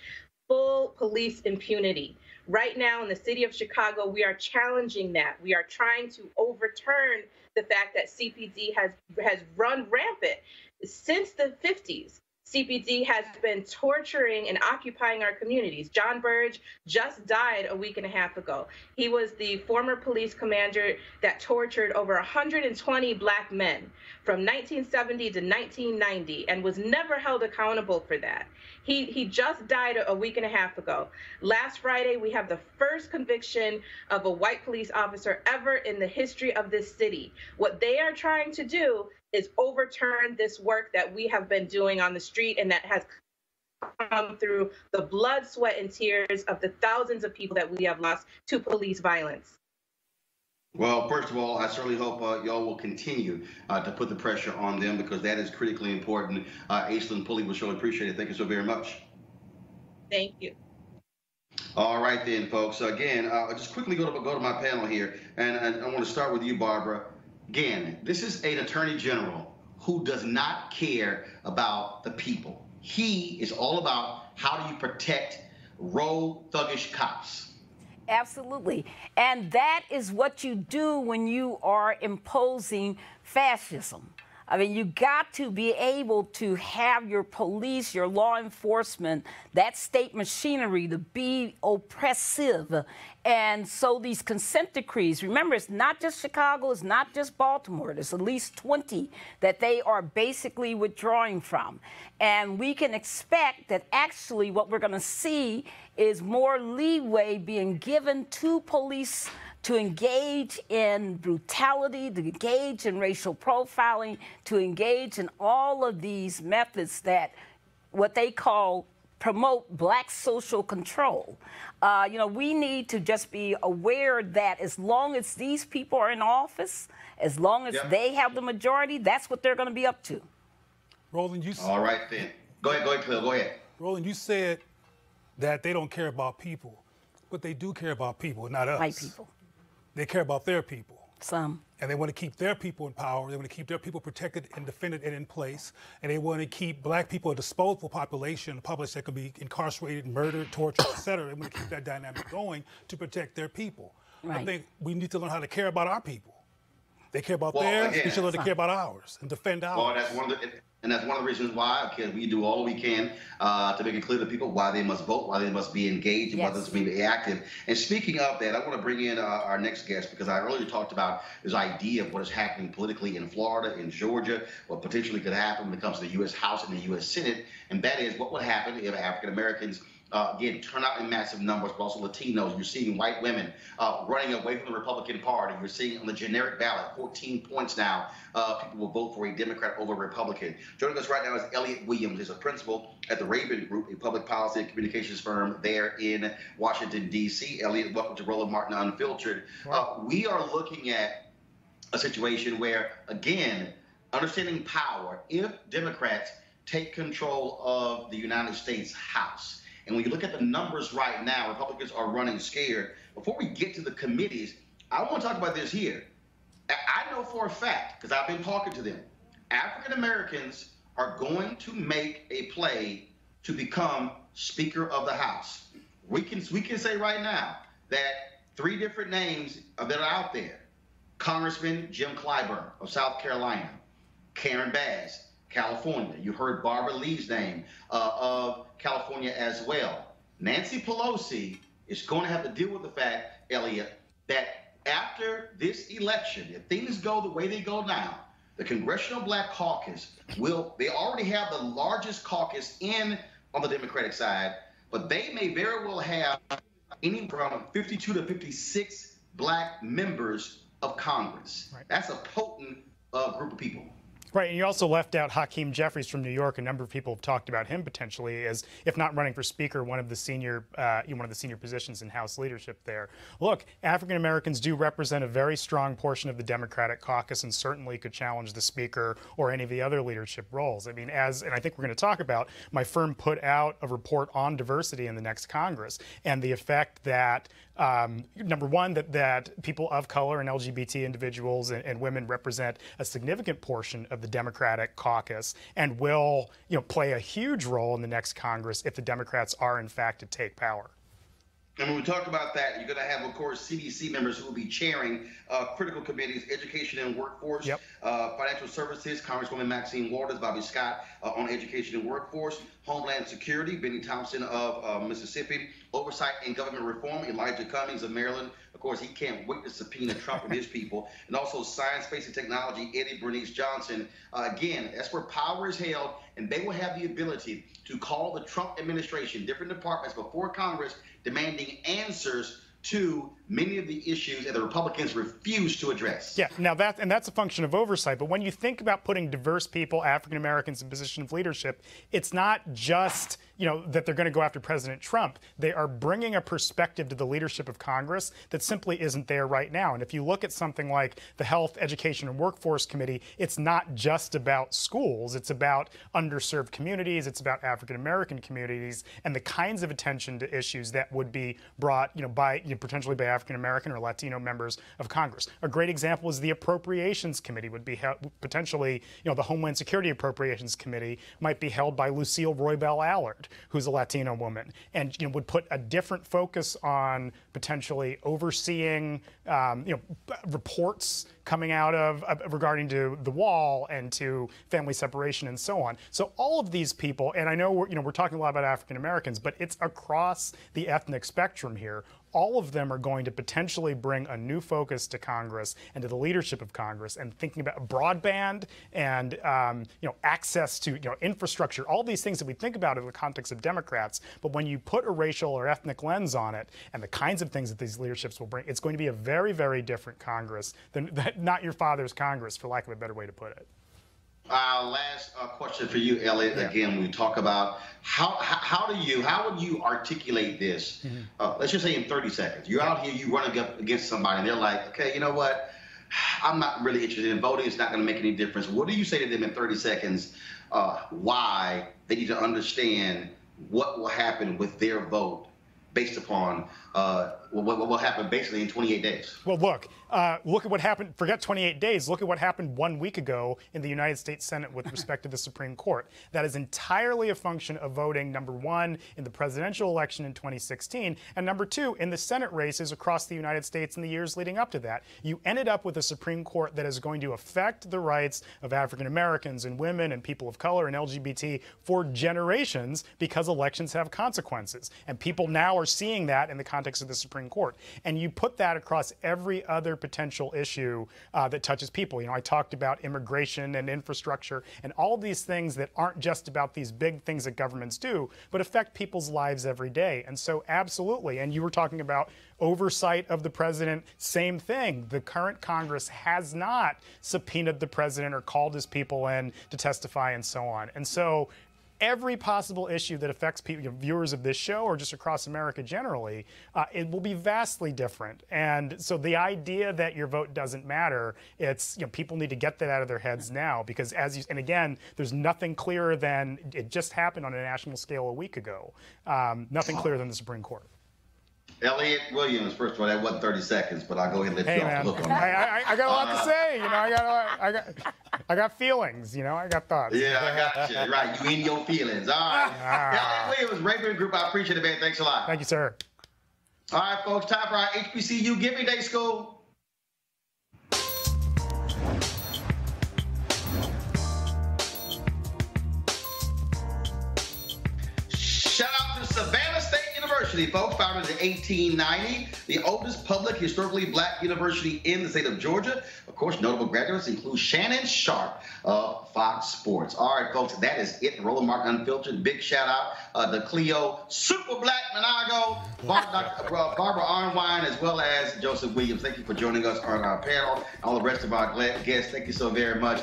full police impunity. Right now in the city of Chicago, we are challenging that. We are trying to overturn the fact that CPD has run rampant since the 50s. CPD has been torturing and occupying our communities. John Burge just died a week and a half ago. He was the former police commander that tortured over 120 black men from 1970 to 1990 and was never held accountable for that. He just died a week and a half ago. Last Friday, we have the first conviction of a white police officer ever in the history of this city. What they are trying to do is overturn this work that we have been doing on the street and that has come through the blood, sweat, and tears of the thousands of people that we have lost to police violence. Well, first of all, I certainly hope y'all will continue to put the pressure on them, because that is critically important. Aislinn Pulley, will surely appreciate it. Thank you so very much. Thank you. All right then, folks. Again, just quickly go to my panel here, and I want to start with you, Barbara. Again, this is an attorney general who does not care about the people. He is all about how do you protect rogue, thuggish cops. Absolutely. And that is what you do when you are imposing fascism. I mean, you got to be able to have your police, your law enforcement, that state machinery to be oppressive. And so these consent decrees, remember, it's not just Chicago, it's not just Baltimore. There's at least 20 that they are basically withdrawing from. And we can expect that actually what we're going to see is more leeway being given to police to engage in brutality, to engage in racial profiling, to engage in all of these methods that what they call promote black social control. You know, we need to just be aware that as long as these people are in office, as long as they have the majority, that's what they're going to be up to. Roland, you All right, then. Go ahead, Phil. Go ahead. Roland, you said that they don't care about people, but they do care about people, not us. White people. They care about their people. Some. And they want to keep their people in power. They want to keep their people protected and defended and in place. And they want to keep black people a disposable population, a population that could be incarcerated, murdered, tortured, et cetera. They want to keep that dynamic going to protect their people. Right. I think we need to learn how to care about our people. They care about theirs. We should let them care about ours and defend ours. Well, that's one of the reasons why we do all we can to make it clear to people why they must vote, why they must be engaged, and why they must be active. And speaking of that, I want to bring in our next guest, because I earlier talked about this idea of what is happening politically in Florida, in Georgia, what potentially could happen when it comes to the U.S. House and the U.S. Senate, and that is what would happen if African Americans again, turn out in massive numbers, but also Latinos. You're seeing white women running away from the Republican Party. You're seeing on the generic ballot, 14 points now, people will vote for a Democrat over a Republican. Joining us right now is Elliot Williams. He's a principal at the Raven Group, a public policy and communications firm there in Washington, D.C. Elliot, welcome to Roland Martin Unfiltered. We are looking at a situation where, again, understanding power, if Democrats take control of the United States House, and when you look at the numbers right now, Republicans are running scared. Before we get to the committees, I want to talk about this here. I know for a fact, because I've been talking to them, African Americans are going to make a play to become Speaker of the House. We can say right now that 3 different names that are out there: Congressman Jim Clyburn of South Carolina, Karen Bass, California. You heard Barbara Lee's name of California as well. Nancy Pelosi is going to have to deal with the fact, Elliot, that after this election, if things go the way they go now, the Congressional Black Caucus they already have the largest caucus on the Democratic side, but they may very well have anywhere from 52 to 56 black members of Congress. Right. That's a potent group of people. Right, and you also left out Hakeem Jeffries from New York. A number of people have talked about him potentially as, if not running for Speaker, one of the senior positions in House leadership there. Look, African Americans do represent a very strong portion of the Democratic caucus, and certainly could challenge the Speaker or any of the other leadership roles. I mean, and I think we're going to talk about, my firm put out a report on diversity in the next Congress and the effect that number one, that people of color and LGBT individuals and women represent a significant portion of the Democratic caucus and will, play a huge role in the next Congress if the Democrats are in fact to take power. And when we talk about that, you're going to have, of course, CDC members who will be chairing critical committees: education and workforce, financial services, Congresswoman Maxine Waters, Bobby Scott on education and workforce, Homeland Security, Benny Thompson of Mississippi, oversight and government reform, Elijah Cummings of Maryland. Of course, he can't wait to subpoena Trump and his people. And also science, space, and technology, Eddie Bernice Johnson. Again, that's where power is held, and they will have the ability to call the Trump administration, different departments before Congress, demanding answers to many of the issues that the Republicans refuse to address. Yeah, now that's a function of oversight. But when you think about putting diverse people, African Americans, in positions of leadership, it's not just that they're going to go after President Trump. They are bringing a perspective to the leadership of Congress that simply isn't there right now. And if you look at something like the Health, Education, and Workforce Committee, it's not just about schools. It's about underserved communities. It's about African American communities and the kinds of attention to issues that would be brought, potentially by African American or Latino members of Congress. A great example is the Appropriations Committee would be potentially, the Homeland Security Appropriations Committee might be held by Lucille Roybal Allard, who's a Latino woman, and would put a different focus on potentially overseeing reports coming out of regarding to the wall and to family separation and so on. So all of these people, and I know we're talking a lot about African Americans, but it's across the ethnic spectrum here. All of them are going to potentially bring a new focus to Congress and to the leadership of Congress, and thinking about broadband and access to infrastructure, all these things that we think about in the context of Democrats. But when you put a racial or ethnic lens on it and the kinds of things that these leaderships will bring, it's going to be a very, very different Congress than not your father's Congress, for lack of a better way to put it. Last question for you, Elliot. Yeah. Again, we talk about how would you articulate this? Let's just say in 30 seconds. You're out here, you running up against somebody, and they're like, okay, you know what? I'm not really interested in voting. It's not going to make any difference. What do you say to them in 30 seconds? Why they need to understand what will happen with their vote based upon what will happen basically in 28 days. Well, look at what happened. Forget 28 days. Look at what happened 1 week ago in the United States Senate with respect to the Supreme Court. That is entirely a function of voting, number one, in the presidential election in 2016, and number two, in the Senate races across the United States in the years leading up to that. You ended up with a Supreme Court that is going to affect the rights of African Americans and women and people of color and LGBT for generations because elections have consequences. And people now are seeing that in the context of the Supreme Court. And you put that across every other potential issue that touches people. You know, I talked about immigration and infrastructure and all these things that aren't just about these big things that governments do, but affect people's lives every day. And so absolutely, and you were talking about oversight of the president, same thing. The current Congress has not subpoenaed the president or called his people in to testify and so on. And so every possible issue that affects people, viewers of this show or just across America generally, it will be vastly different. And so the idea that your vote doesn't matter, it's, people need to get that out of their heads now, because and again, there's nothing clearer than it just happened on a national scale a week ago. Nothing clearer than the Supreme Court. Elliot Williams, first of all, that wasn't 30 seconds, but I'll go ahead and let you off the look on that. I got a lot to say, I got feelings, I got thoughts. Yeah, I got you. Right, you in your feelings. All right. Elliot Williams, Raven Group, I appreciate it, man. Thanks a lot. Thank you, sir. All right, folks, time for our HBCU Giving Day School. Shout out to Savannah State University, folks, founded in 1890, the oldest public historically black university in the state of Georgia. Of course, notable graduates include Shannon Sharp of Fox Sports. All right, folks, that is it. Roland Martin Unfiltered. Big shout out to Cleo Super Black Monago, Barbara Arnwine, as well as Joseph Williams. Thank you for joining us on our panel. All the rest of our guests, thank you so very much.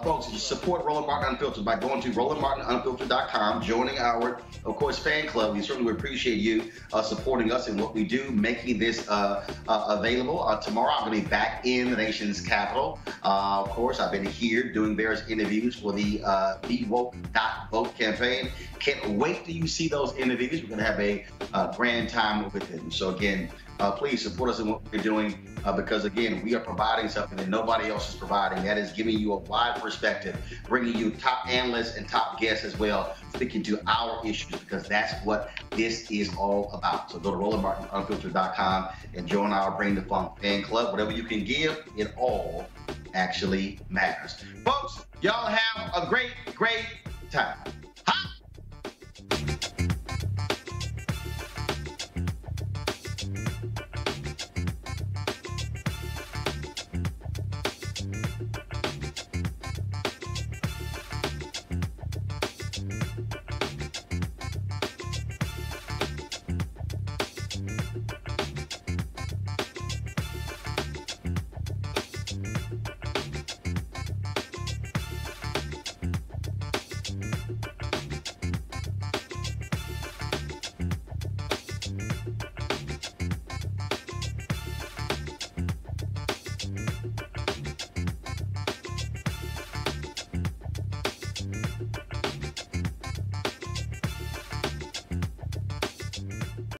Folks, support Roland Martin Unfiltered by going to RolandMartinUnfiltered.com, joining our, of course, fan club. We certainly appreciate you supporting us in what we do, making this available. Tomorrow, I'm going to be back in the nation's capital. Of course, I've been here doing various interviews for the BeWoke.vote campaign. Can't wait till you see those interviews. We're going to have a grand time with it. So again, please support us in what we're doing because, again, we are providing something that nobody else is providing. That is giving you a wide perspective, bringing you top analysts and top guests as well, speaking to our issues, because that's what this is all about. So go to RolandMartinUnfiltered.com and join our Bring the Funk fan club. Whatever you can give, it all actually matters. Folks, y'all have a great, great time.